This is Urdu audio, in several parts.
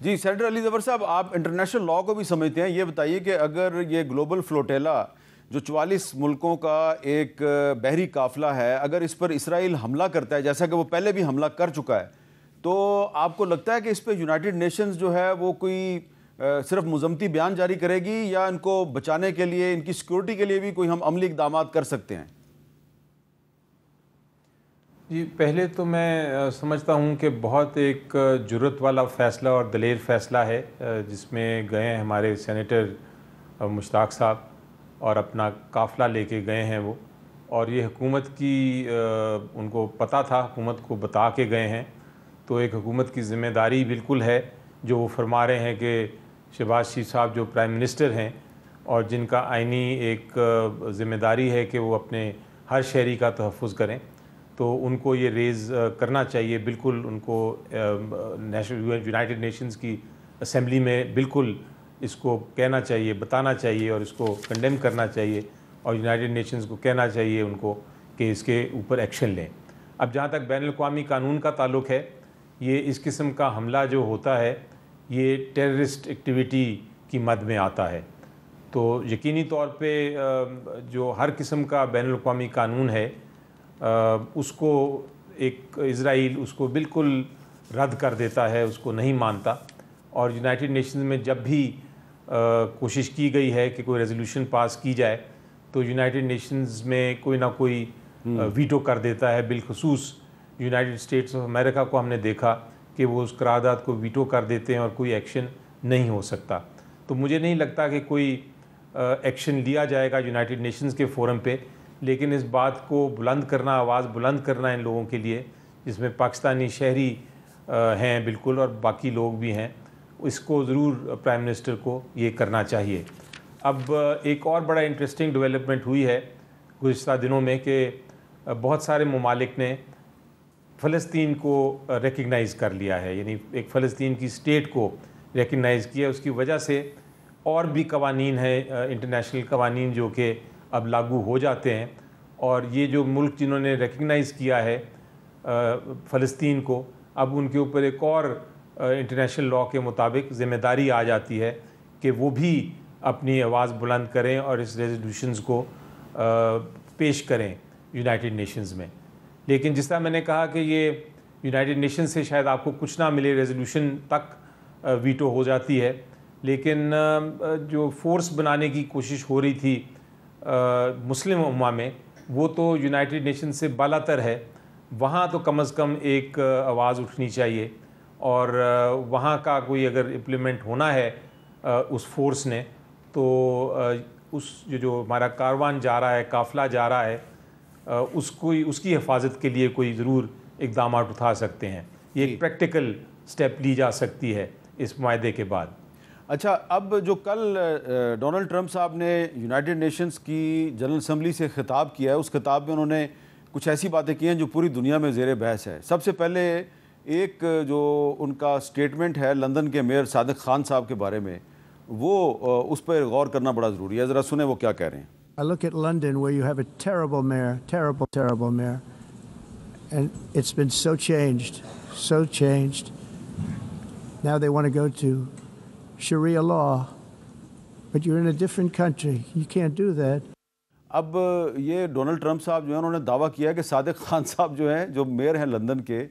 جی سینیٹر علی ظفر صاحب، آپ انٹرنیشنل لاء کو بھی سمجھتے ہیں، یہ بتائیے کہ اگر یہ گلوبل فلوٹیلا جو 44 ملکوں کا ایک بحری قافلہ ہے، اگر اس پر اسرائیل حملہ کرتا ہے جیسا کہ وہ پہلے بھی حملہ کر چکا ہے، تو آپ کو لگتا ہے کہ اس پہ یونائٹڈ نیشنز جو ہے وہ کوئی صرف مذمتی بیان جاری کرے گی، یا ان کو بچانے کے لیے، ان کی سیکورٹی کے لیے بھی کوئی ہم عملی اقدامات کر سکتے ہیں؟ جی پہلے تو میں سمجھتا ہوں کہ بہت ایک جرأت والا فیصلہ اور دلیر فیصلہ ہے جس میں گئے ہیں ہمارے سینیٹر مشتاق صاحب، اور اپنا قافلہ لے کے گئے ہیں وہ، اور یہ حکومت کی ان کو پتہ تھا، حکومت کو بتا کے گئے ہیں، تو ایک حکومت کی ذمہ داری بالکل ہے جو وہ فرما رہے ہیں کہ شہباز شریف صاحب جو پرائم منسٹر ہیں اور جن کا آئینی ایک ذمہ داری ہے کہ وہ اپنے ہر شہری کا تحفظ کریں، تو ان کو یہ ریز کرنا چاہیے، بالکل ان کو یونائٹڈ نیشنز کی اسمبلی میں بالکل اس کو کہنا چاہیے، بتانا چاہیے، اور اس کو کنڈیم کرنا چاہیے، اور یونائٹڈ نیشنز کو کہنا چاہیے ان کو کہ اس کے اوپر ایکشن لیں۔ اب جہاں تک بین الاقوامی قانون کا تعلق ہے، یہ اس قسم کا حملہ جو ہوتا ہے یہ ٹیررسٹ ایکٹیویٹی کی مد میں آتا ہے، تو یقینی طور پہ جو ہر قسم کا بین الاقوامی قانون ہے اس کو ایک اسرائیل اس کو بالکل رد کر دیتا ہے، اس کو نہیں مانتا، اور یونائٹڈ نیشنز میں جب بھی کوشش کی گئی ہے کہ کوئی ریزولوشن پاس کی جائے تو یونائٹڈ نیشنز میں کوئی نہ کوئی ویٹو کر دیتا ہے، بالخصوص یونائٹڈ اسٹیٹس آف امریکہ کو ہم نے دیکھا کہ وہ اس قرارداد کو ویٹو کر دیتے ہیں اور کوئی ایکشن نہیں ہو سکتا۔ تو مجھے نہیں لگتا کہ کوئی ایکشن لیا جائے گا یونائٹڈ نیشنز کے فورم پہ، لیکن اس بات کو بلند کرنا، آواز بلند کرنا ان لوگوں کے لیے جس میں پاکستانی شہری ہیں بالکل اور باقی لوگ بھی ہیں، اس کو ضرور پرائم منسٹر کو یہ کرنا چاہیے۔ اب ایک اور بڑا انٹرسٹنگ ڈیولپمنٹ ہوئی ہے گزشتہ دنوں میں کہ بہت سارے ممالک نے فلسطین کو ریکگنائز کر لیا ہے، یعنی ایک فلسطین کی اسٹیٹ کو ریکگنائز کیا۔ اس کی وجہ سے اور بھی قوانین ہیں، انٹرنیشنل قوانین جو کہ اب لاگو ہو جاتے ہیں، اور یہ جو ملک جنہوں نے ریکگنائز کیا ہے فلسطین کو، اب ان کے اوپر ایک اور انٹرنیشنل لاء کے مطابق ذمہ داری آ جاتی ہے کہ وہ بھی اپنی آواز بلند کریں اور اس ریزولوشنز کو پیش کریں یونائٹڈ نیشنز میں۔ لیکن جس طرح میں نے کہا کہ یہ یونائٹڈ نیشنز سے شاید آپ کو کچھ نہ ملے، ریزولوشن تک ویٹو ہو جاتی ہے، لیکن جو فورس بنانے کی کوشش ہو رہی تھی مسلم امہ میں، وہ تو یونائٹڈ نیشن سے بالا تر ہے، وہاں تو کم از کم ایک آواز اٹھنی چاہیے، اور وہاں کا کوئی اگر امپلیمنٹ ہونا ہے اس فورس نے، تو اس جو ہمارا کاروان جا رہا ہے، قافلہ جا رہا ہے، اس کی حفاظت کے لیے کوئی ضرور اقدامات اٹھا سکتے ہیں۔ یہ ایک پریکٹیکل سٹیپ لی جا سکتی ہے اس معاہدے کے بعد۔ اچھا، اب جو کل ڈونلڈ ٹرمپ صاحب نے یونائٹڈ نیشنز کی جنرل اسمبلی سے خطاب کیا ہے، اس خطاب میں انہوں نے کچھ ایسی باتیں کی ہیں جو پوری دنیا میں زیر بحث ہے۔ سب سے پہلے ایک جو ان کا سٹیٹمنٹ ہے لندن کے میئر صادق خان صاحب کے بارے میں، وہ اس پر غور کرنا بڑا ضروری ہے، ذرا سنیں وہ کیا کہہ رہے ہیں۔ I look at London where you have a terrible mayor, terrible mayor, and it's been so changed. Now they want to go to Sharia law, but you're in a different country. You can't do that. اب یہ ڈونلڈ ٹرمپ صاحب جو ہیں انہوں نے دعویٰ کیا ہے کہ صادق خان صاحب جو ہیں، جو میئر ہیں لندن کے،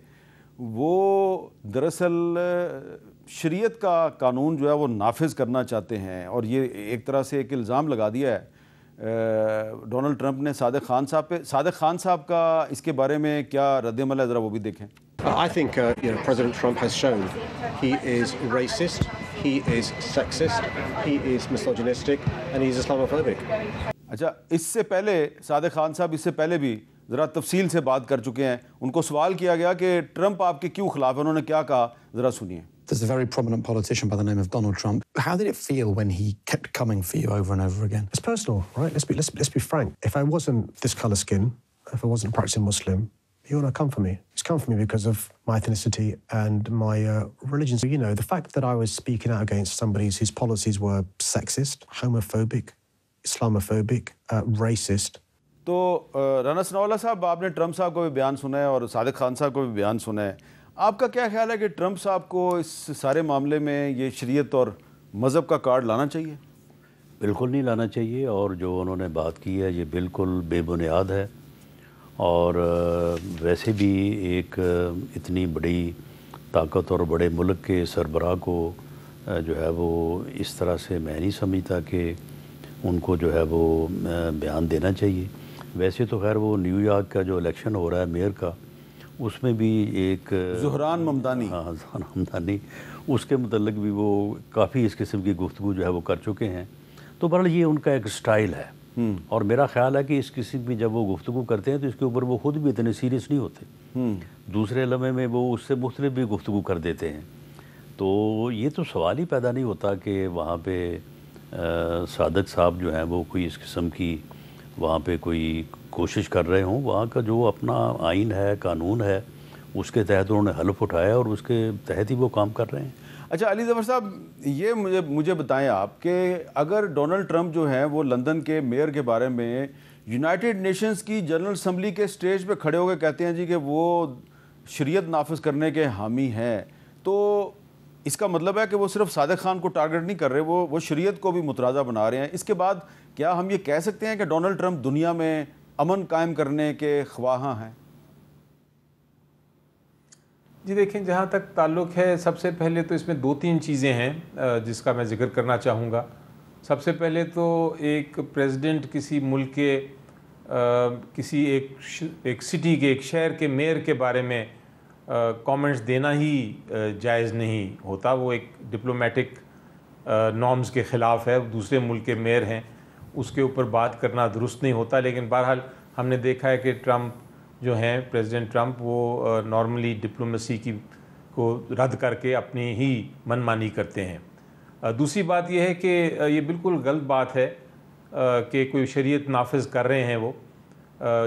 وہ دراصل شریعت کا قانون جو ہے وہ نافذ کرنا چاہتے ہیں، اور یہ ایک طرح سے ایک الزام لگا دیا ہے ڈونلڈ ٹرمپ نے صادق خان صاحب پہ۔ صادق خان صاحب کا اس کے بارے میں کیا رد عمل ہے، ذرا وہ بھی دیکھیں۔ I think President Trump has shown he is racist, he is sexist, he is misogynistic, and he is Islamophobic. اچھا، اس سے پہلے صادق خان صاحب اس سے پہلے بھی ذرا تفصیل سے بات کر چکے ہیں، ان کو سوال کیا گیا کہ ٹرمپ آپ کے کیوں خلاف ہے، انہوں نے کیا کہا، ذرا سنیے۔ There's a very prominent politician by the name of Donald Trump. How did it feel when he kept coming for you over and over again? It's personal, right? Let's be frank. If I wasn't this colour skin, if I wasn't a practicing Muslim, he would not come for me. He's come for me because of my ethnicity and my religion. So, the fact that I was speaking out against somebody whose policies were sexist, homophobic, Islamophobic, racist. تو رانا ثناء اللہ صاحب، آپ نے ٹرمپ صاحب کو بھی بیان سنا ہے اور صادق خان صاحب کو بھی بیان سنا ہے۔ آپ کا کیا خیال ہے کہ ٹرمپ صاحب کو اس سارے معاملے میں یہ شریعت اور مذہب کا کارڈ لانا چاہیے؟ بالکل نہیں لانا چاہیے، اور جو انہوں نے بات کی ہے یہ بالکل بے بنیاد ہے، اور ویسے بھی ایک اتنی بڑی طاقت اور بڑے ملک کے سربراہ کو جو ہے وہ اس طرح سے میں نہیں سمجھتا کہ ان کو جو ہے وہ بیان دینا چاہیے۔ ویسے تو خیر وہ نیو یارک کا جو الیکشن ہو رہا ہے میئر کا، اس میں بھی ایک زہران ممدانی، ہاں زہران ممدانی، اس کے متعلق بھی وہ کافی اس قسم کی گفتگو جو ہے وہ کر چکے ہیں۔ تو بہرحال یہ ان کا ایک سٹائل ہے، اور میرا خیال ہے کہ اس قسم کی جب وہ گفتگو کرتے ہیں تو اس کے اوپر وہ خود بھی اتنے سیریس نہیں ہوتے، دوسرے لمحے میں وہ اس سے مختلف بھی گفتگو کر دیتے ہیں۔ تو یہ تو سوال ہی پیدا نہیں ہوتا کہ وہاں پہ صادق صاحب جو ہیں وہ کوئی اس قسم کی وہاں پہ کوئی کوشش کر رہے ہوں۔ وہاں کا جو اپنا آئین ہے، قانون ہے، اس کے تحت انہوں نے حلف اٹھایا اور اس کے تحت ہی وہ کام کر رہے ہیں۔ اچھا علی ظفر صاحب، یہ مجھے بتائیں آپ کہ اگر ڈونلڈ ٹرمپ جو ہیں وہ لندن کے میئر کے بارے میں یونائٹڈ نیشنز کی جنرل اسمبلی کے سٹیج پہ کھڑے ہو کے کہتے ہیں جی کہ وہ شریعت نافذ کرنے کے حامی ہیں، تو اس کا مطلب ہے کہ وہ صرف صادق خان کو ٹارگٹ نہیں کر رہے، وہ شریعت کو بھی متنازع بنا رہے ہیں۔ اس کے بعد کیا ہم یہ کہہ سکتے ہیں کہ ڈونلڈ ٹرمپ دنیا میں امن قائم کرنے کے خواہاں ہیں؟ جی دیکھیں، جہاں تک تعلق ہے، سب سے پہلے تو اس میں 2-3 چیزیں ہیں جس کا میں ذکر کرنا چاہوں گا۔ سب سے پہلے تو ایک پریزیڈنٹ کسی ملک کے کسی ایک سٹی کے، ایک شہر کے میئر کے بارے میں کامنٹس دینا ہی جائز نہیں ہوتا، وہ ایک ڈپلومیٹک نارمز کے خلاف ہے۔ دوسرے ملک کے میئر ہیں، اس کے اوپر بات کرنا درست نہیں ہوتا، لیکن بہرحال ہم نے دیکھا ہے کہ ٹرمپ جو ہیں، پریزیڈنٹ ٹرمپ، وہ نارملی ڈپلومیسی کو رد کر کے اپنی ہی من مانی کرتے ہیں۔ دوسری بات یہ ہے کہ یہ بالکل غلط بات ہے کہ کوئی شریعت نافذ کر رہے ہیں، وہ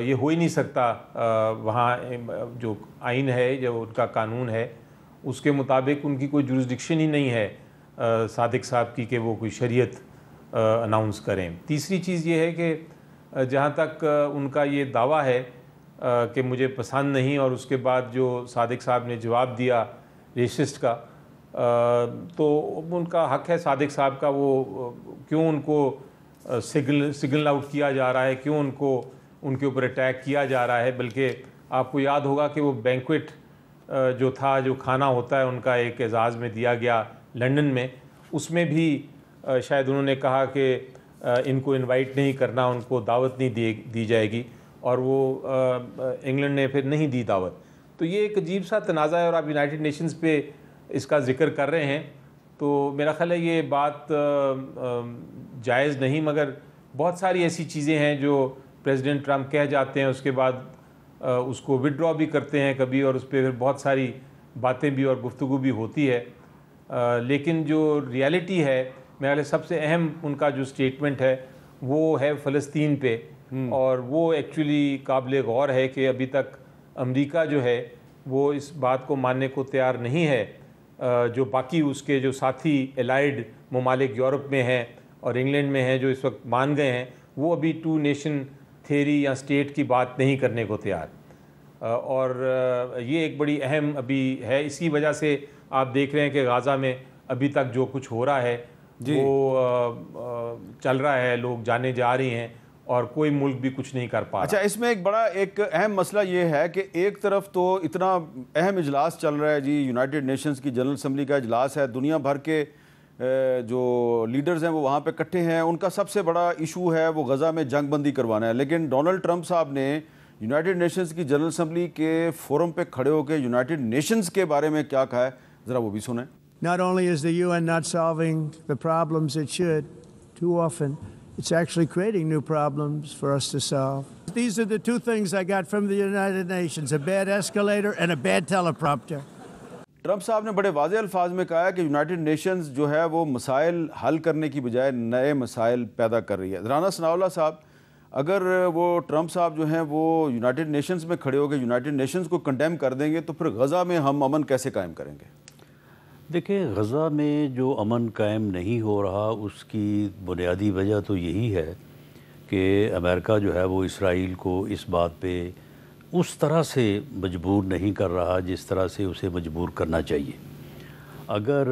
یہ ہو ہی نہیں سکتا۔ وہاں جو آئین ہے، جو ان کا قانون ہے، اس کے مطابق ان کی کوئی جورسڈکشن ہی نہیں ہے صادق صاحب کی کہ وہ کوئی شریعت اناؤنس کریں۔ تیسری چیز یہ ہے کہ جہاں تک ان کا یہ دعویٰ ہے کہ مجھے پسند نہیں، اور اس کے بعد جو صادق صاحب نے جواب دیا ریسسٹ کا، تو ان کا حق ہے صادق صاحب کا، وہ کیوں ان کو سگنل آؤٹ کیا جا رہا ہے، کیوں ان کے اوپر اٹیک کیا جا رہا ہے۔ بلکہ آپ کو یاد ہوگا کہ وہ بینکویٹ جو تھا، جو کھانا ہوتا ہے ان کا، ایک اعزاز میں دیا گیا لنڈن میں، اس میں بھی شاید انہوں نے کہا کہ ان کو انوائٹ نہیں کرنا، ان کو دعوت نہیں دی جائے گی، اور وہ انگلینڈ نے پھر نہیں دی دعوت۔ تو یہ ایک عجیب سا تنازع ہے، اور آپ یونائٹڈ نیشنز پہ اس کا ذکر کر رہے ہیں، تو میرا خیال ہے یہ بات جائز نہیں۔ مگر بہت ساری ایسی چیزیں ہیں جو پریزیڈنٹ ٹرمپ کہہ جاتے ہیں، اس کے بعد اس کو وڈرا بھی کرتے ہیں کبھی، اور اس پہ پھر بہت ساری باتیں بھی اور گفتگو بھی ہوتی ہے۔ لیکن جو ریالٹی ہے، میرے خیال سب سے اہم ان کا جو سٹیٹمنٹ ہے وہ ہے فلسطین پہ، اور وہ ایکچولی قابل غور ہے کہ ابھی تک امریکہ جو ہے وہ اس بات کو ماننے کو تیار نہیں ہے۔ جو باقی اس کے جو ساتھی الائیڈ ممالک یورپ میں ہیں اور انگلینڈ میں ہیں، جو اس وقت مان گئے ہیں، وہ ابھی 2 نیشن تھیوری یا اسٹیٹ کی بات نہیں کرنے کو تیار۔ اور یہ ایک بڑی اہم ابھی ہے۔ اسی وجہ سے آپ دیکھ رہے ہیں کہ غزہ میں ابھی تک جو کچھ ہو رہا ہے وہ چل رہا ہے، لوگ جانے جا رہی ہیں، اور کوئی ملک بھی کچھ نہیں کر پا رہا۔ اچھا، اس میں ایک اہم مسئلہ یہ ہے کہ ایک طرف تو اتنا اہم اجلاس چل رہا ہے جی، یونائٹڈ نیشنز کی جنرل اسمبلی کا اجلاس ہے، دنیا بھر کے جو لیڈرز ہیں وہ وہاں پہ اکٹھے ہیں، ان کا سب سے بڑا ایشو ہے وہ غزہ میں جنگ بندی کروانا ہے۔ لیکن ڈونلڈ ٹرمپ صاحب نے یونائٹڈ نیشنز کی جنرل اسمبلی کے فورم پہ کھڑے ہو کے یونائٹڈ نیشنز کے بارے میں کیا کہا ہے، ذرا وہ بھی سنیں۔ Not only is the UN not solving the problems it should, too often, it's actually creating new problems for us to solve. These are the 2 things I got from the United Nations, a bad escalator and a bad teleprompter. Trump صاحب نے بڑے واضح الفاظ میں کہا ہے کہ یونائٹڈ نیشنز جو ہے وہ مسائل حل کرنے کی بجائے نئے مسائل پیدا کر رہی ہے۔ رانا ثناءاللہ صاحب، اگر وہ ٹرمپ صاحب جو ہیں وہ یونائٹڈ نیشنز میں کھڑے ہو کے یونائٹڈ نیشنز کو کنڈیم کر دیں گے تو پھر غزہ میں ہم امن کیسے قائم کریں گے؟ دیکھیں، غزہ میں جو امن قائم نہیں ہو رہا، اس کی بنیادی وجہ تو یہی ہے کہ امریکہ جو ہے وہ اسرائیل کو اس بات پہ اس طرح سے مجبور نہیں کر رہا جس طرح سے اسے مجبور کرنا چاہیے. اگر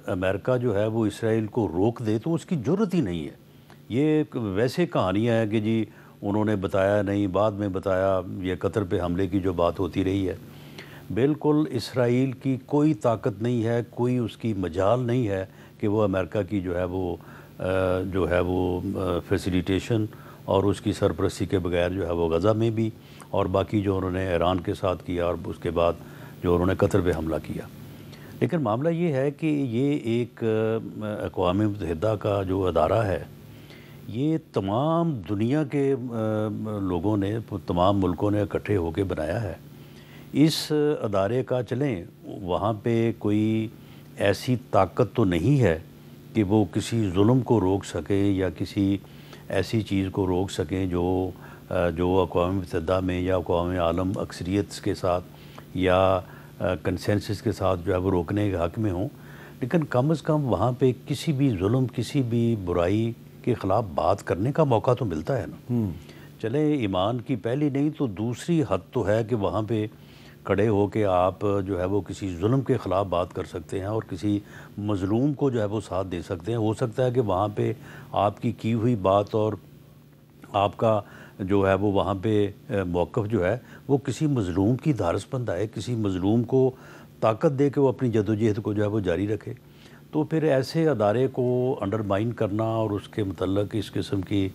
امریکہ جو ہے وہ اسرائیل کو روک دے تو اس کی جرت ہی نہیں ہے. یہ ویسے کہانیاں ہیں کہ جی انہوں نے بتایا نہیں، بعد میں بتایا، یہ قطر پہ حملے کی جو بات ہوتی رہی ہے. بالکل اسرائیل کی کوئی طاقت نہیں ہے، کوئی اس کی مجال نہیں ہے کہ وہ امریکہ کی جو ہے وہ فیسیلیٹیشن اور اس کی سرپرستی کے بغیر جو ہے وہ غزہ میں بھی، اور باقی جو انہوں نے ایران کے ساتھ کیا اور اس کے بعد جو انہوں نے قطر پہ حملہ کیا. لیکن معاملہ یہ ہے کہ یہ ایک اقوام متحدہ کا جو ادارہ ہے، یہ تمام دنیا کے لوگوں نے، تمام ملکوں نے اکٹھے ہو کے بنایا ہے. اس ادارے کا چلیں وہاں پہ کوئی ایسی طاقت تو نہیں ہے کہ وہ کسی ظلم کو روک سکیں یا کسی ایسی چیز کو روک سکیں جو اقوام متحدہ میں یا اقوام عالم اکثریت کے ساتھ یا کنسنسس کے ساتھ جو ہے وہ روکنے کے حق میں ہوں. لیکن کم از کم وہاں پہ کسی بھی ظلم، کسی بھی برائی کے خلاف بات کرنے کا موقع تو ملتا ہے نا. چلیں ایمان کی پہلی نہیں تو دوسری حد تو ہے کہ وہاں پہ کھڑے ہو کے آپ جو ہے وہ کسی ظلم کے خلاف بات کر سکتے ہیں اور کسی مظلوم کو جو ہے وہ ساتھ دے سکتے ہیں. ہو سکتا ہے کہ وہاں پہ آپ کی ہوئی بات اور آپ کا جو ہے وہ وہاں پہ موقف جو ہے وہ کسی مظلوم کی دھارس بند آئے، کسی مظلوم کو طاقت دے کے وہ اپنی جدوجہد کو جو ہے وہ جاری رکھے. تو پھر ایسے ادارے کو انڈرمائن کرنا اور اس کے متعلق اس قسم کی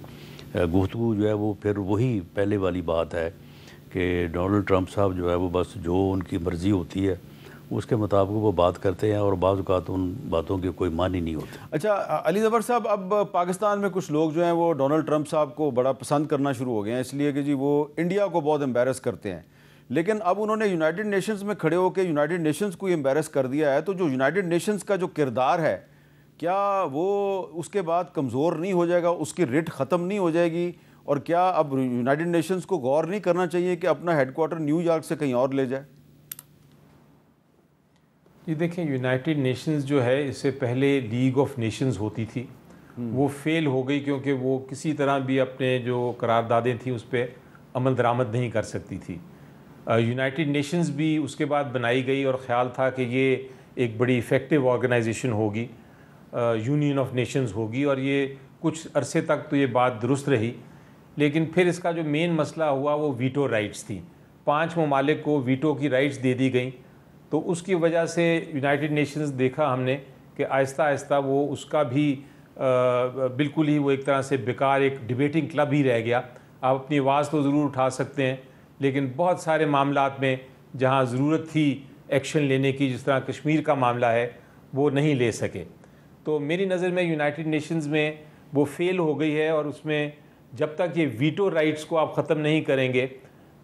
گفتگو جو ہے وہ پھر وہی پہلے والی بات ہے کہ ڈونلڈ ٹرمپ صاحب جو ہے وہ بس جو ان کی مرضی ہوتی ہے اس کے مطابق وہ بات کرتے ہیں اور بعض اوقات ان باتوں کے کوئی معنی نہیں ہوتے. اچھا علی ظفر صاحب، اب پاکستان میں کچھ لوگ جو ہیں وہ ڈونلڈ ٹرمپ صاحب کو بڑا پسند کرنا شروع ہو گئے ہیں، اس لیے کہ جی وہ انڈیا کو بہت امبیرس کرتے ہیں. لیکن اب انہوں نے یونائٹڈ نیشنز میں کھڑے ہو کے یونائٹڈ نیشنز کو امبیرس کر دیا ہے. تو جو یونائٹڈ نیشنز کا جو کردار ہے، کیا وہ اس کے بعد کمزور نہیں ہو جائے گا؟ اس کی رٹ ختم نہیں ہو جائے گی؟ اور کیا اب یونائٹڈ نیشنز کو غور نہیں کرنا چاہیے کہ اپنا ہیڈ کوارٹر نیو یارک سے کہیں اور لے جائے؟ یہ دیکھیں، یونائٹڈ نیشنز جو ہے اس سے پہلے لیگ آف نیشنز ہوتی تھی، وہ فیل ہو گئی کیونکہ وہ کسی طرح بھی اپنے جو قراردادیں تھیں اس پہ عمل درآمد نہیں کر سکتی تھی. یونائٹڈ نیشنز بھی اس کے بعد بنائی گئی اور خیال تھا کہ یہ ایک بڑی ایفیکٹو آرگنائزیشن ہوگی، یونین آف نیشنز ہوگی، اور یہ کچھ عرصے تک تو یہ بات درست رہی. لیکن پھر اس کا جو مین مسئلہ ہوا وہ ویٹو رائٹس تھیں. 5 ممالک کو ویٹو کی رائٹس دے دی گئیں، تو اس کی وجہ سے یونائٹڈ نیشنز دیکھا ہم نے کہ آہستہ آہستہ وہ اس کا بھی بالکل ہی وہ ایک طرح سے بیکار ایک ڈیبیٹنگ کلب ہی رہ گیا. آپ اپنی آواز تو ضرور اٹھا سکتے ہیں لیکن بہت سارے معاملات میں جہاں ضرورت تھی ایکشن لینے کی، جس طرح کشمیر کا معاملہ ہے، وہ نہیں لے سکے. تو میری نظر میں یونائٹڈ نیشنز میں وہ فیل ہو گئی ہے، اور اس میں جب تک یہ ویٹو رائٹس کو آپ ختم نہیں کریں گے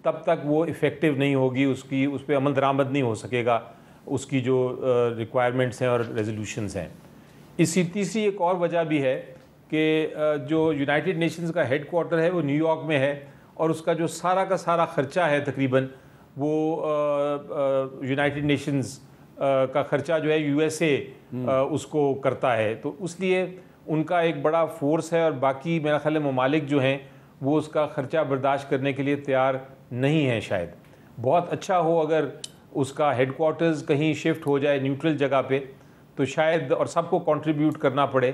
تب تک وہ ایفیکٹو نہیں ہوگی، اس پہ عمل درآمد نہیں ہو سکے گا، اس کی جو ریکوائرمنٹس ہیں اور ریزولوشنز ہیں. تیسری ایک اور وجہ بھی ہے کہ جو یونائٹڈ نیشنز کا ہیڈ کوارٹر ہے وہ نیو یارک میں ہے، اور اس کا جو سارا کا سارا خرچہ ہے تقریباً وہ یونائٹڈ نیشنز کا خرچہ جو ہے USA اس کو کرتا ہے. تو اس لیے ان کا ایک بڑا فورس ہے، اور باقی میرا خیال ہے ممالک جو ہیں وہ اس کا خرچہ برداشت کرنے کے لیے تیار نہیں ہیں. شاید بہت اچھا ہو اگر اس کا ہیڈ کوارٹرز کہیں شفٹ ہو جائے نیوٹرل جگہ پہ، تو شاید، اور سب کو کنٹریبیوٹ کرنا پڑے،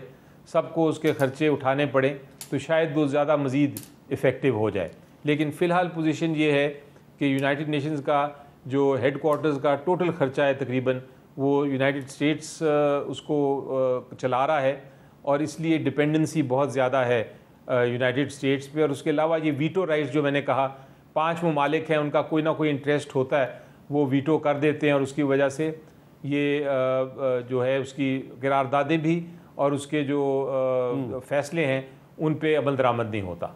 سب کو اس کے خرچے اٹھانے پڑیں، تو شاید وہ زیادہ مزید ایفیکٹو ہو جائے. لیکن فی الحال پوزیشن یہ ہے کہ یونائٹڈ نیشنز کا جو ہیڈ کوارٹرز کا ٹوٹل خرچہ ہے تقریباً وہ یونائٹڈ اسٹیٹس اس کو چلا رہا ہے، اور اس لیے ڈپینڈنسی بہت زیادہ ہے یونائٹڈ اسٹیٹس پہ. اور اس کے علاوہ یہ ویٹو رائٹس جو میں نے کہا، 5 ممالک ہیں، ان کا کوئی نہ کوئی انٹرسٹ ہوتا ہے، وہ ویٹو کر دیتے ہیں، اور اس کی وجہ سے یہ جو ہے اس کی قراردادیں بھی اور اس کے جو فیصلے ہیں ان پہ عمل درآمد نہیں ہوتا.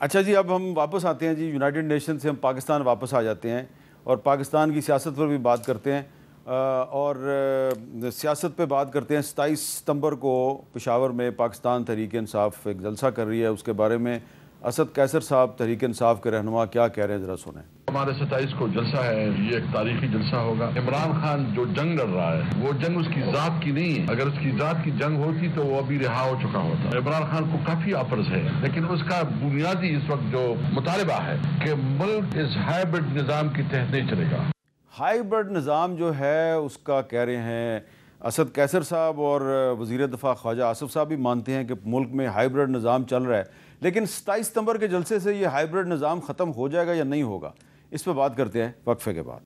اچھا جی، اب ہم واپس آتے ہیں جی یونائٹڈ نیشن سے ہم پاکستان واپس آ جاتے ہیں اور پاکستان کی سیاست پر بھی بات کرتے ہیں، اور سیاست پہ بات کرتے ہیں. 27 ستمبر کو پشاور میں پاکستان تحریک انصاف ایک جلسہ کر رہی ہے، اس کے بارے میں اسد قیصر صاحب تحریک انصاف کے رہنما کیا کہہ رہے ہیں، ذرا سنیں۔ ہمارے 27 کو جلسہ ہے، یہ ایک تاریخی جلسہ ہوگا۔ عمران خان جو جنگ لڑ رہا ہے وہ جنگ اس کی ذات کی نہیں ہے، اگر اس کی ذات کی جنگ ہوتی تو وہ ابھی رہا ہو چکا ہوتا۔ عمران خان کو کافی آفرز ہے، لیکن اس کا بنیادی اس وقت جو مطالبہ ہے کہ ملک اس ہائیبرڈ نظام کے تحت نہیں چلے گا۔ ہائیبرڈ نظام جو ہے اس کا کہہ رہے ہیں اسد قیصر صاحب، اور وزیر دفاع خواجہ آصف صاحب بھی مانتے ہیں کہ ملک میں ہائیبرڈ نظام چل رہا ہے، لیکن 27 ستمبر کے جلسے سے یہ ہائیبرڈ نظام ختم ہو جائے گا یا نہیں ہوگا، اس پہ بات کرتے ہیں وقفے کے بعد۔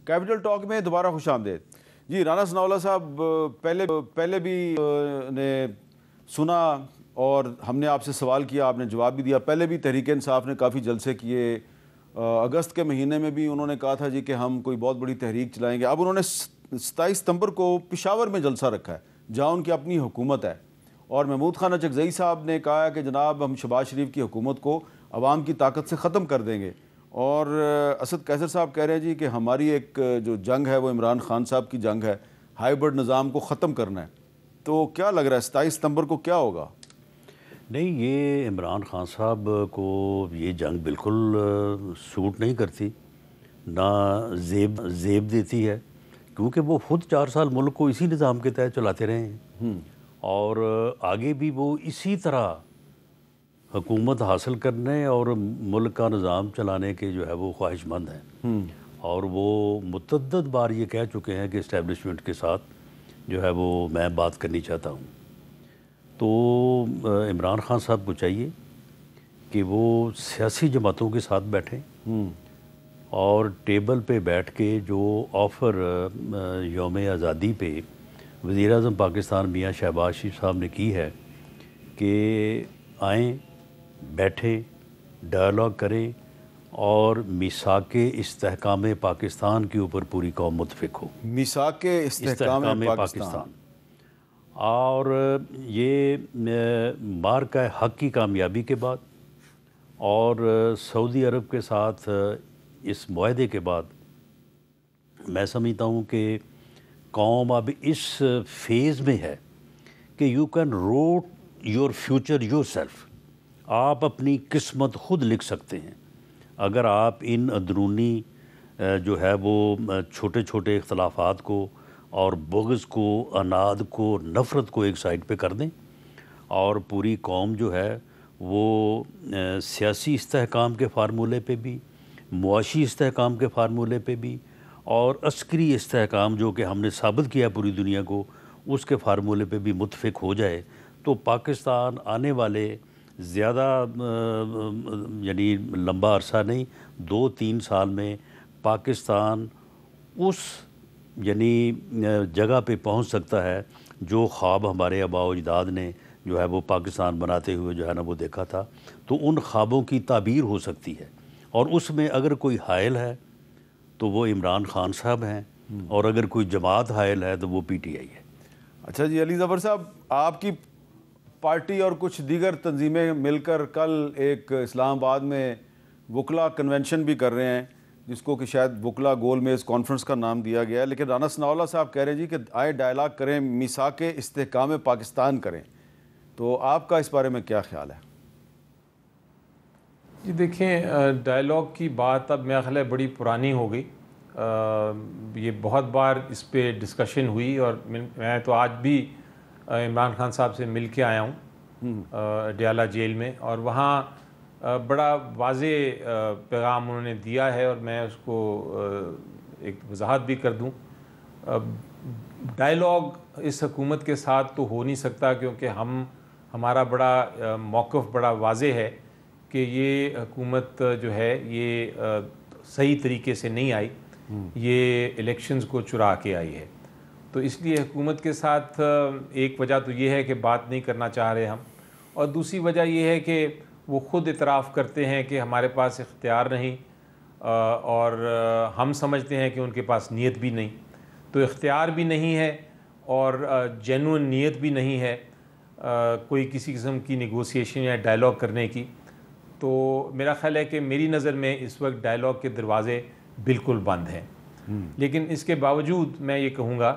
کیپٹل ٹاک میں دوبارہ خوش آمدید۔ جی رانا ثناء اللہ صاحب، پہلے بھی نے سنا اور ہم نے آپ سے سوال کیا، آپ نے جواب بھی دیا۔ پہلے بھی تحریک انصاف نے کافی جلسے کیے، اگست کے مہینے میں بھی انہوں نے کہا تھا جی کہ ہم کوئی بہت بڑی تحریک چلائیں گے۔ اب انہوں نے 27 ستمبر کو پشاور میں جلسہ رکھا ہے جہاں ان کی اپنی حکومت ہے، اور محمود خان اچکزئی صاحب نے کہا ہے کہ جناب ہم شہباز شریف کی حکومت کو عوام کی طاقت سے ختم کر دیں گے، اور اسد قیصر صاحب کہہ رہے ہیں جی کہ ہماری ایک جو جنگ ہے وہ عمران خان صاحب کی جنگ ہے، ہائیبرڈ نظام کو ختم کرنا ہے۔ تو کیا لگ رہا ہے 27 ستمبر کو کیا ہوگا؟ نہیں، یہ عمران خان صاحب کو یہ جنگ بالکل سوٹ نہیں کرتی، نہ زیب دیتی ہے، کیونکہ وہ خود 4 سال ملک کو اسی نظام کے تحت چلاتے رہے ہیں، اور آگے بھی وہ اسی طرح حکومت حاصل کرنے اور ملک کا نظام چلانے کے جو ہے وہ خواہش مند ہیں، اور وہ متعدد بار یہ کہہ چکے ہیں کہ اسٹیبلشمنٹ کے ساتھ جو ہے وہ میں بات کرنی چاہتا ہوں۔ تو عمران خان صاحب کو چاہیے کہ وہ سیاسی جماعتوں کے ساتھ بیٹھیں اور ٹیبل پہ بیٹھ کے جو آفر یوم آزادی پہ وزیر اعظم پاکستان میاں شہباز شریف صاحب نے کی ہے کہ آئیں، بیٹھیں، ڈائلاگ کریں اور میثاق استحکام پاکستان کے اوپر پوری قوم متفق ہو۔ میثاق استحکام پاکستان، اور یہ مارکہ حق کی کامیابی کے بعد اور سعودی عرب کے ساتھ اس معاہدے کے بعد میں سمجھتا ہوں کہ قوم اب اس فیز میں ہے کہ you can route your future yourself, آپ اپنی قسمت خود لکھ سکتے ہیں اگر آپ ان اندرونی جو ہے وہ چھوٹے چھوٹے اختلافات کو اور بغض کو، اناد کو، نفرت کو ایک سائڈ پہ کر دیں، اور پوری قوم جو ہے وہ سیاسی استحکام کے فارمولے پہ بھی، معاشی استحکام کے فارمولے پہ بھی، اور عسکری استحکام جو کہ ہم نے ثابت کیا پوری دنیا کو، اس کے فارمولے پہ بھی متفق ہو جائے، تو پاکستان آنے والے زیادہ یعنی لمبا عرصہ نہیں، 2-3 سال میں پاکستان اس یعنی جگہ پہ پہنچ سکتا ہے جو خواب ہمارے آباء و اجداد نے جو ہے وہ پاکستان بناتے ہوئے جو ہے نا وہ دیکھا تھا، تو ان خوابوں کی تعبیر ہو سکتی ہے، اور اس میں اگر کوئی حائل ہے تو وہ عمران خان صاحب ہیں، اور اگر کوئی جماعت حائل ہے تو وہ پی ٹی آئی ہے۔ اچھا جی، علی ظفر صاحب، آپ کی پارٹی اور کچھ دیگر تنظیمیں مل کر کل ایک اسلام آباد میں وکلا کنونشن بھی کر رہے ہیں، جس کو کہ شاید وکلا گول میز کانفرنس کا نام دیا گیا ہے، لیکن رانا ثناء اللہ صاحب کہہ رہے ہیں جی کہ آئے ڈائلاگ کریں، میثاق استحکام پاکستان کریں، تو آپ کا اس بارے میں کیا خیال ہے؟ جی دیکھیں، ڈائلاگ کی بات اب میرا خیال ہے بڑی پرانی ہو گئی، یہ بہت بار اس پہ ڈسکشن ہوئی، اور میں تو آج بھی عمران خان صاحب سے مل کے آیا ہوں ڈیالہ جیل میں، اور وہاں بڑا واضح پیغام انہوں نے دیا ہے، اور میں اس کو ایک وضاحت بھی کر دوں۔ ڈائلاگ اس حکومت کے ساتھ تو ہو نہیں سکتا، کیونکہ ہمارا بڑا موقف بڑا واضح ہے کہ یہ حکومت جو ہے یہ صحیح طریقے سے نہیں آئی، یہ الیکشنز کو چرا کے آئی ہے، تو اس لیے حکومت کے ساتھ ایک وجہ تو یہ ہے کہ بات نہیں کرنا چاہ رہے ہم، اور دوسری وجہ یہ ہے کہ وہ خود اعتراف کرتے ہیں کہ ہمارے پاس اختیار نہیں، اور ہم سمجھتے ہیں کہ ان کے پاس نیت بھی نہیں، تو اختیار بھی نہیں ہے اور جینوئن نیت بھی نہیں ہے کوئی کسی قسم کی نیگوسیشن یا ڈائلاگ کرنے کی، تو میرا خیال ہے کہ میری نظر میں اس وقت ڈائلاگ کے دروازے بالکل بند ہیں۔ لیکن اس کے باوجود میں یہ کہوں گا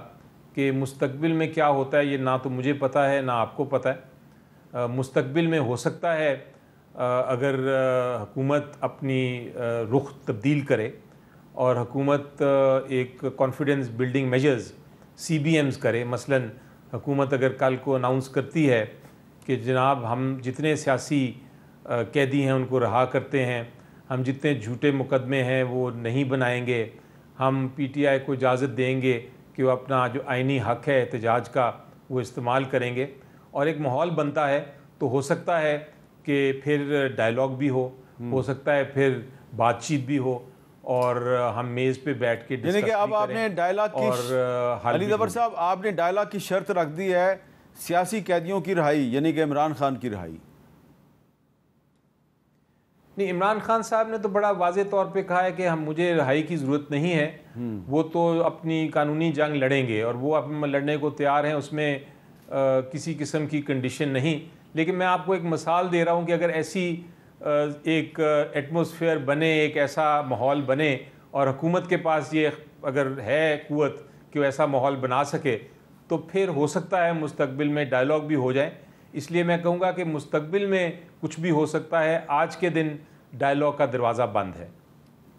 کہ کہ مستقبل میں کیا ہوتا ہے یہ نہ تو مجھے پتہ ہے نہ آپ کو پتہ ہے. مستقبل میں ہو سکتا ہے اگر حکومت اپنی رخ تبدیل کرے اور حکومت ایک کانفیڈنس بلڈنگ میجرز CBMs کرے. مثلاً حکومت اگر کل کو اناؤنس کرتی ہے کہ جناب ہم جتنے سیاسی قیدی ہیں ان کو رہا کرتے ہیں, ہم جتنے جھوٹے مقدمے ہیں وہ نہیں بنائیں گے, ہم PTI کو اجازت دیں گے کہ وہ اپنا جو آئینی حق ہے احتجاج کا وہ استعمال کریں گے, اور ایک ماحول بنتا ہے, تو ہو سکتا ہے کہ پھر ڈائلاگ بھی ہو سکتا ہے پھر بات چیت بھی ہو, اور ہم میز پہ بیٹھ کے یعنی کہ اب آپ نے ڈائلاگ کی, علی ظفر صاحب آپ نے ڈائلاگ کی شرط رکھ دی ہے سیاسی قیدیوں کی رہائی, یعنی کہ عمران خان کی رہائی. نہیں, عمران خان صاحب نے تو بڑا واضح طور پہ کہا ہے کہ مجھے رہائی کی ضرورت نہیں ہے, وہ تو اپنی قانونی جنگ لڑیں گے اور وہ لڑنے کو تیار ہیں, اس میں کسی قسم کی کنڈیشن نہیں. لیکن میں آپ کو ایک مثال دے رہا ہوں کہ اگر ایسی ایک ایٹماسفیئر بنے, ایک ایسا ماحول بنے, اور حکومت کے پاس یہ اگر ہے قوت کہ وہ ایسا ماحول بنا سکے, تو پھر ہو سکتا ہے مستقبل میں ڈائلاگ بھی ہو جائے. اس لیے میں کہوں گا کہ مستقبل میں کچھ بھی ہو سکتا ہے, آج کے دن ڈائلاگ کا دروازہ بند ہے.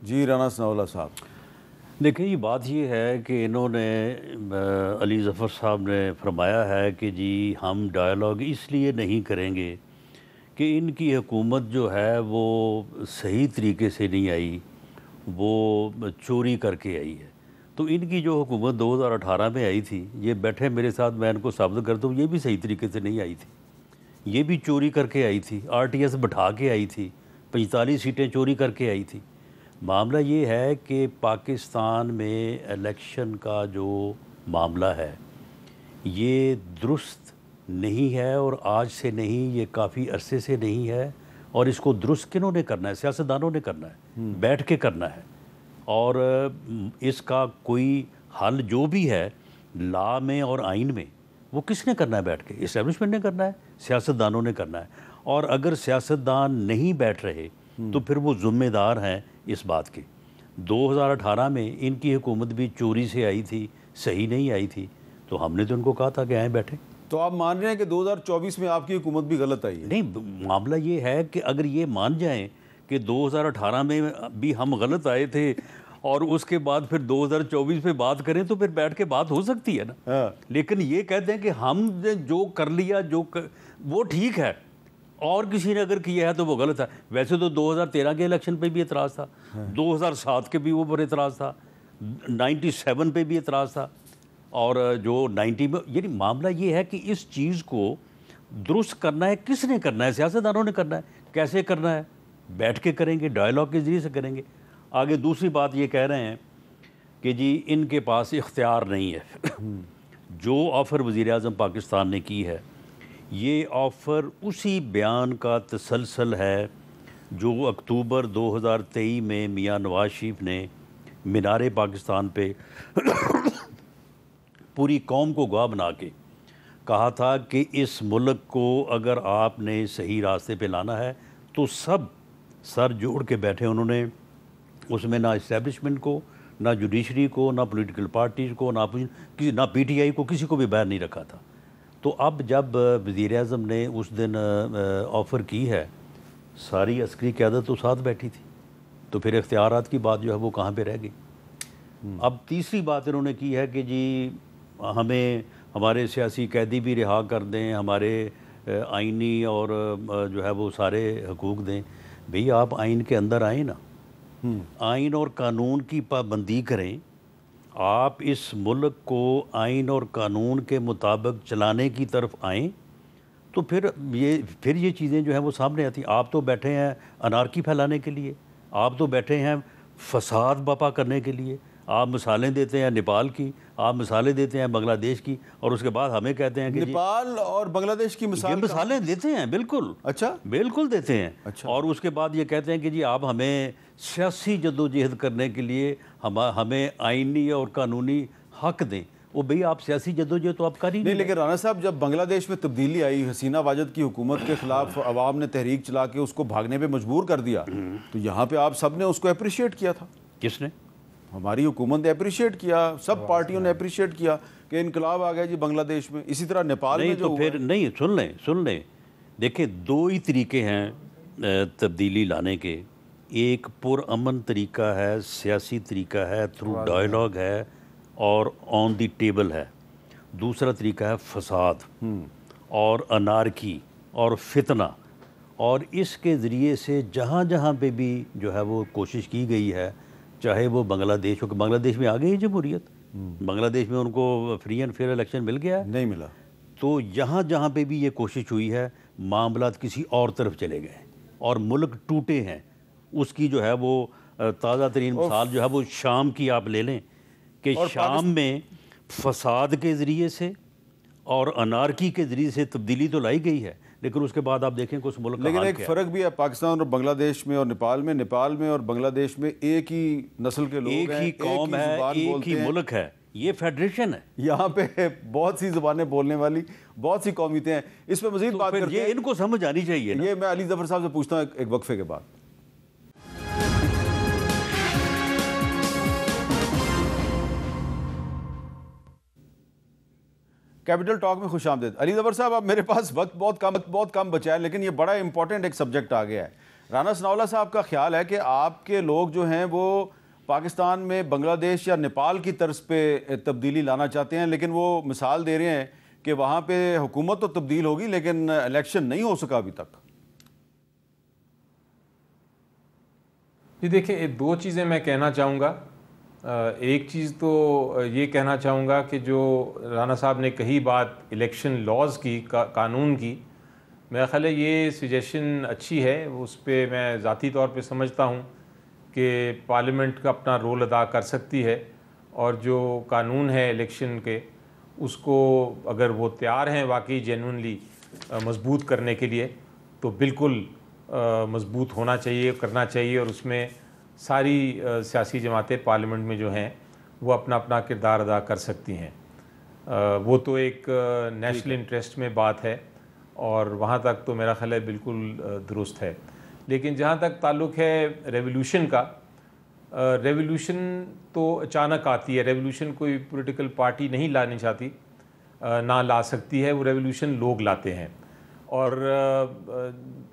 جی رانا ثناء اللہ صاحب. دیکھیں یہ بات یہ ہے کہ انہوں نے علی ظفر صاحب نے فرمایا ہے کہ جی ہم ڈائلاگ اس لیے نہیں کریں گے کہ ان کی حکومت جو ہے وہ صحیح طریقے سے نہیں آئی, وہ چوری کر کے آئی ہے. تو ان کی جو حکومت 2018 میں آئی تھی, یہ بیٹھے میرے ساتھ, میں ان کو ثابت کرتا ہوں, یہ بھی صحیح طریقے سے نہیں آئی تھی, یہ بھی چوری کر کے آئی تھی, RTS بٹھا کے آئی تھی, 45 سیٹیں چوری کر کے آئی تھی. معاملہ یہ ہے کہ پاکستان میں الیکشن کا جو معاملہ ہے یہ درست نہیں ہے, اور آج سے نہیں, یہ کافی عرصے سے نہیں ہے. اور اس کو درست کنہوں نے کرنا ہے؟ سیاستدانوں نے کرنا ہے, بیٹھ کے کرنا ہے. اور اس کا کوئی حل جو بھی ہے لا میں اور آئین میں, وہ کس نے کرنا ہے؟ بیٹھ کے اسٹیبلشمنٹ نے کرنا ہے, سیاستدانوں نے کرنا ہے. اور اگر سیاستدان نہیں بیٹھ رہے تو پھر وہ ذمہ دار ہیں اس بات کے. 2018 میں ان کی حکومت بھی چوری سے آئی تھی, صحیح نہیں آئی تھی, تو ہم نے تو ان کو کہا تھا کہ آئیں بیٹھیں. تو آپ مان رہے ہیں کہ 2024 میں آپ کی حکومت بھی غلط آئی ہے؟ نہیں, معاملہ یہ ہے کہ اگر یہ مان جائیں کہ 2018 میں بھی ہم غلط آئے تھے اور اس کے بعد پھر 2024 پہ بات کریں تو پھر بیٹھ کے بات ہو سکتی ہے نا. لیکن یہ کہتے ہیں کہ ہم نے جو کر لیا وہ ٹھیک ہے, اور کسی نے اگر کیا ہے تو وہ غلط ہے. ویسے تو 2013 کے الیکشن پہ بھی اعتراض تھا, 2007 کے بھی وہ پر اعتراض تھا, 97 پہ بھی اعتراض تھا, اور جو 90 میں. یعنی معاملہ یہ ہے کہ اس چیز کو درست کرنا ہے, کس نے کرنا ہے؟ سیاستدانوں نے کرنا ہے. کیسے کرنا ہے؟ بیٹھ کے کریں گے, ڈائلاگ کے ذریعے سے کریں گے. آگے دوسری بات یہ کہہ رہے ہیں کہ جی ان کے پاس اختیار نہیں ہے. جو آفر وزیر اعظم پاکستان نے کی ہے, یہ آفر اسی بیان کا تسلسل ہے جو اکتوبر 2023 میں میاں نواز شریف نے مینار پاکستان پہ پوری قوم کو گواہ بنا کے کہا تھا کہ اس ملک کو اگر آپ نے صحیح راستے پہ لانا ہے تو سب سر جوڑ کے بیٹھے. انہوں نے اس میں نہ اسٹیبلشمنٹ کو, نہ جوڈیشری کو, نہ پولیٹیکل پارٹیز کو, نہ PTI کو, کسی کو بھی باہر نہیں رکھا تھا. تو اب جب وزیر اعظم نے اس دن آفر کی ہے, ساری عسکری قیادت تو ساتھ بیٹھی تھی, تو پھر اختیارات کی بات جو ہے وہ کہاں پہ رہ گئی. اب تیسری بات انہوں نے کی ہے کہ جی ہمیں ہمارے سیاسی قیدی بھی رہا کر دیں, ہمارے آئینی اور جو ہے وہ سارے حقوق دیں. بھئی آپ آئین کے اندر آئیں نا, آئین اور قانون کی پابندی کریں. آپ اس ملک کو آئین اور قانون کے مطابق چلانے کی طرف آئیں تو پھر یہ چیزیں جو ہیں وہ سامنے آتی. آپ تو بیٹھے ہیں انارکی پھیلانے کے لیے, آپ تو بیٹھے ہیں فساد برپا کرنے کے لیے. آپ مثالیں دیتے ہیں نیپال کی, آپ مثالیں دیتے ہیں بنگلہ دیش کی, اور اس کے بعد ہمیں کہتے ہیں کہ نیپال اور بنگلہ دیش کی مثالیں دیتے ہیں. بالکل, اچھا, بالکل دیتے ہیں. اور اس کے بعد یہ کہتے ہیں کہ جی آپ ہمیں سیاسی جدوجہد کرنے کے لیے ہمیں آئینی اور قانونی حق دیں. وہ بھئی آپ سیاسی جدوجہد تو آپ کر ہی نہیں. لیکن رانا صاحب جب بنگلہ دیش میں تبدیلی آئی, حسینہ واجد کی حکومت کے خلاف عوام نے تحریک چلا کے اس کو بھاگنے پہ مجبور کر دیا, تو یہاں پہ آپ سب نے اس کو اپریشیٹ کیا تھا. کس نے؟ ہماری حکومت نے اپریشیٹ کیا, سب پارٹیوں نے اپریشیٹ کیا کہ انقلاب آ گیا جی بنگلہ دیش میں. اسی طرح نیپال میں جو تو پھر نہیں, سن لیں دیکھیں 2 ہی طریقے ہیں تبدیلی لانے کے. ایک پرامن طریقہ ہے, سیاسی طریقہ ہے, تھرو ڈائلاگ ہے اور آن دی ٹیبل ہے. دوسرا طریقہ ہے فساد اور انارکی اور فتنہ, اور اس کے ذریعے سے جہاں جہاں پہ بھی جو ہے وہ کوشش کی گئی ہے, چاہے وہ بنگلہ دیش ہو, کہ بنگلہ دیش میں آ گئی ہے جمہوریت, بنگلہ دیش میں ان کو فری اینڈ فیئر الیکشن مل گیا ہے, نہیں ملا. تو یہاں جہاں پہ بھی یہ کوشش ہوئی ہے معاملات کسی اور طرف چلے گئے اور ملک ٹوٹے ہیں. اس کی جو ہے وہ تازہ ترین مثال جو ہے وہ شام کی آپ لے لیں کہ شام میں فساد کے ذریعے سے اور انارکی کے ذریعے سے تبدیلی تو لائی گئی ہے, لیکن اس کے بعد آپ دیکھیں کہ اس ملک کا لیکن حال ایک کیا فرق بھی ہے پاکستان اور بنگلہ دیش میں اور نیپال میں. نیپال میں اور بنگلہ دیش میں ایک ہی نسل کے لوگ ہیں, ایک ہی قوم ہے, ایک ہی ملک ہے, یہ فیڈریشن ہے. یہاں پہ بہت سی زبانیں بولنے والی بہت سی قومیتیں ہیں. اس پہ مزید بات کرتے ہیں, یہ ان کو سمجھ آنی چاہیے. یہ میں علی ظفر صاحب سے پوچھتا ہوں ایک وقفے کے بعد. کیپٹل ٹاک میں خوش آمدید. علی ظفر صاحب, اب میرے پاس وقت بہت کم بچا ہے, لیکن یہ بڑا امپورٹنٹ ایک سبجیکٹ آ گیا ہے. رانا ثناءاللہ صاحب کا خیال ہے کہ آپ کے لوگ جو ہیں وہ پاکستان میں بنگلہ دیش یا نیپال کی طرز پہ تبدیلی لانا چاہتے ہیں, لیکن وہ مثال دے رہے ہیں کہ وہاں پہ حکومت تو تبدیل ہوگی لیکن الیکشن نہیں ہو سکا ابھی تک. جی دیکھیں, 2 چیزیں میں کہنا چاہوں گا. ایک چیز تو یہ کہنا چاہوں گا کہ جو رانا صاحب نے کہی بات الیکشن لاز کی, قانون کی, میرا خیال ہے یہ سجیشن اچھی ہے. اس پہ میں ذاتی طور پہ سمجھتا ہوں کہ پارلیمنٹ کا اپنا رول ادا کر سکتی ہے, اور جو قانون ہے الیکشن کے اس کو اگر وہ تیار ہیں واقعی جینوئنلی مضبوط کرنے کے لیے تو بالکل مضبوط ہونا چاہیے, کرنا چاہیے, اور اس میں ساری سیاسی جماعتیں پارلیمنٹ میں جو ہیں وہ اپنا اپنا کردار ادا کر سکتی ہیں. وہ تو ایک نیشنل انٹرسٹ میں بات ہے اور وہاں تک تو میرا خیال ہے بالکل درست ہے. لیکن جہاں تک تعلق ہے ریولیوشن کا, ریولیوشن تو اچانک آتی ہے. ریولیوشن کوئی پولیٹیکل پارٹی نہیں لانی چاہتی, نہ لا سکتی ہے. وہ ریولیوشن لوگ لاتے ہیں. اور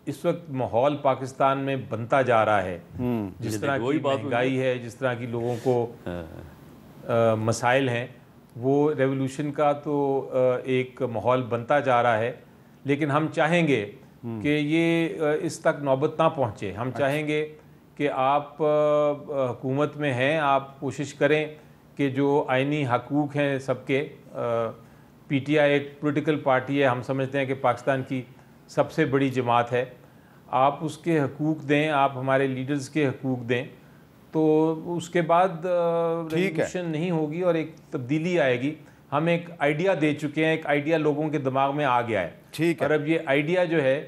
اس وقت ماحول پاکستان میں بنتا جا رہا ہے, جس طرح کی مہنگائی ہے, جس طرح کی لوگوں کو مسائل ہیں, وہ ریولیوشن کا تو ایک ماحول بنتا جا رہا ہے. لیکن ہم چاہیں گے کہ یہ اس تک نوبت نہ پہنچے. ہم چاہیں گے کہ آپ حکومت میں ہیں, آپ کوشش کریں کہ جو آئینی حقوق ہیں سب کے, پی ٹی آئی ایک پولیٹیکل پارٹی ہے, ہم سمجھتے ہیں کہ پاکستان کی سب سے بڑی جماعت ہے, آپ اس کے حقوق دیں, آپ ہمارے لیڈرز کے حقوق دیں, تو اس کے بعد ریولیوشن نہیں ہوگی اور ایک تبدیلی آئے گی. ہم ایک آئیڈیا دے چکے ہیں, ایک آئیڈیا لوگوں کے دماغ میں آ گیا ہے, اور اب یہ آئیڈیا جو ہے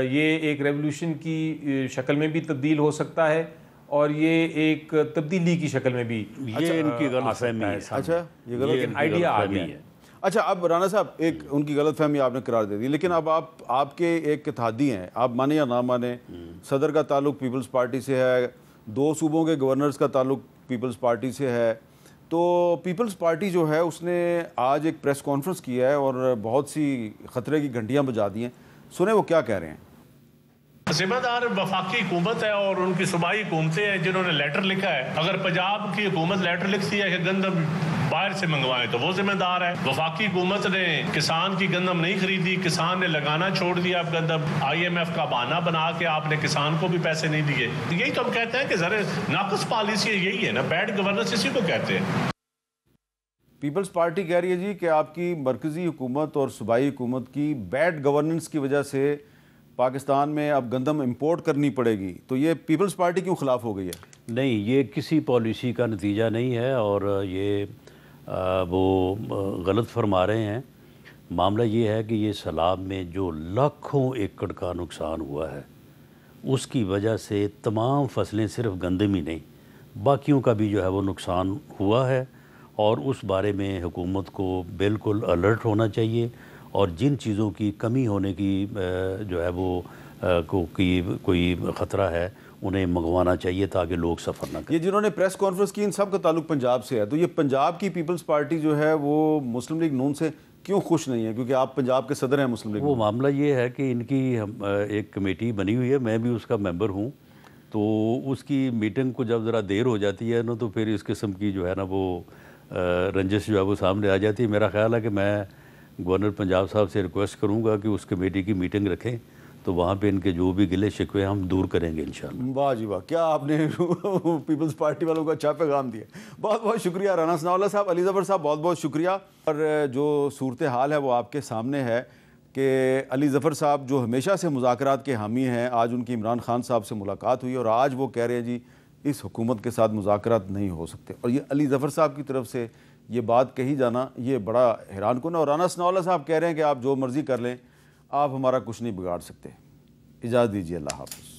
یہ ایک ریولیوشن کی شکل میں بھی تبدیل ہو سکتا ہے اور یہ ایک تبدیلی کی شکل میں بھی. یہ ان کی غلط فہمی ہے. اچھا, یہ غلط آئیڈیا آ گیا ہے. اچھا, اب رانا صاحب ایک ان کی غلط فہمی آپ نے قرار دے دی, لیکن اب آپ کے ایک اتحادی ہیں, آپ مانیں یا نہ مانیں, صدر کا تعلق پیپلز پارٹی سے ہے, 2 صوبوں کے گورنرز کا تعلق پیپلز پارٹی سے ہے. تو پیپلز پارٹی جو ہے اس نے آج ایک پریس کانفرنس کیا ہے اور بہت سی خطرے کی گھنٹیاں بجا دی ہیں. سنیں وہ کیا کہہ رہے ہیں. ذمہ دار وفاقی حکومت ہے اور ان کی صوبائی حکومتیں ہیں جنہوں نے لیٹر لکھا ہے. اگر پنجاب کی حکومت لیٹر لکھتی ہے کہ گندم باہر سے منگوائیں تو وہ ذمہ دار ہے. وفاقی حکومت نے کسان کی گندم نہیں خریدی, کسان نے لگانا چھوڑ دیا اب گندم, آئی ایم ایف کا بہانہ بنا کے آپ نے کسان کو بھی پیسے نہیں دیے. یہی تو ہم کہتے ہیں کہ ذرا ناقص پالیسی یہی ہے نا, بیڈ گورننس اسی کو کہتے ہیں. پیپلز پارٹی کہہ رہی ہے جی کہ آپ کی مرکزی حکومت اور صوبائی حکومت کی بیڈ گورننس کی وجہ سے پاکستان میں اب گندم امپورٹ کرنی پڑے گی, تو یہ پیپلز پارٹی کیوں خلاف ہو گئی ہے؟ نہیں, یہ کسی پالیسی کا نتیجہ نہیں ہے اور یہ وہ غلط فرما رہے ہیں. معاملہ یہ ہے کہ یہ سیلاب میں جو لاکھوں ایکڑ کا نقصان ہوا ہے اس کی وجہ سے تمام فصلیں, صرف گندم ہی نہیں باقیوں کا بھی جو ہے وہ نقصان ہوا ہے, اور اس بارے میں حکومت کو بالکل الرٹ ہونا چاہیے. اور جن چیزوں کی کمی ہونے کی جو ہے وہ کوئی خطرہ ہے انہیں منگوانا چاہیے تاکہ لوگ سفر نہ کریں۔ یہ جنہوں نے پریس کانفرنس کی ان سب کا تعلق پنجاب سے ہے، تو یہ پنجاب کی پیپلز پارٹی جو ہے وہ مسلم لیگ نون سے کیوں خوش نہیں ہے؟ کیونکہ آپ پنجاب کے صدر ہیں مسلم لیگ وہ نون۔ معاملہ یہ ہے کہ ان کی ایک کمیٹی بنی ہوئی ہے، میں بھی اس کا ممبر ہوں، تو اس کی میٹنگ کو جب ذرا دیر ہو جاتی ہے نا تو پھر اس قسم کی جو ہے نا وہ رنجش جو ہے وہ سامنے آ جاتی ہے۔ میرا خیال ہے کہ میں گورنر پنجاب صاحب سے ریکویسٹ کروں گا کہ اس کمیٹی کی میٹنگ رکھیں، تو وہاں پہ ان کے جو بھی گلے شکوے ہم دور کریں گے انشاءاللہ۔ واہ جی واہ، کیا آپ نے پیپلز پارٹی والوں کو اچھا پیغام دیا، بہت بہت شکریہ رانا ثناء اللہ صاحب، علی ظفر صاحب بہت بہت شکریہ۔ اور جو صورتحال ہے وہ آپ کے سامنے ہے کہ علی ظفر صاحب جو ہمیشہ سے مذاکرات کے حامی ہیں، آج ان کی عمران خان صاحب سے ملاقات ہوئی اور آج وہ کہہ رہے ہیں جی اس حکومت کے ساتھ مذاکرات نہیں ہو سکتے، اور یہ علی ظفر صاحب کی طرف سے یہ بات کہی جانا یہ بڑا حیران کن ہے۔ اور رانا ثناء اللہ صاحب کہہ رہے ہیں کہ آپ جو مرضی کر لیں، آپ ہمارا کچھ نہیں بگاڑ سکتے۔ اجازت دیجیے، اللہ حافظ۔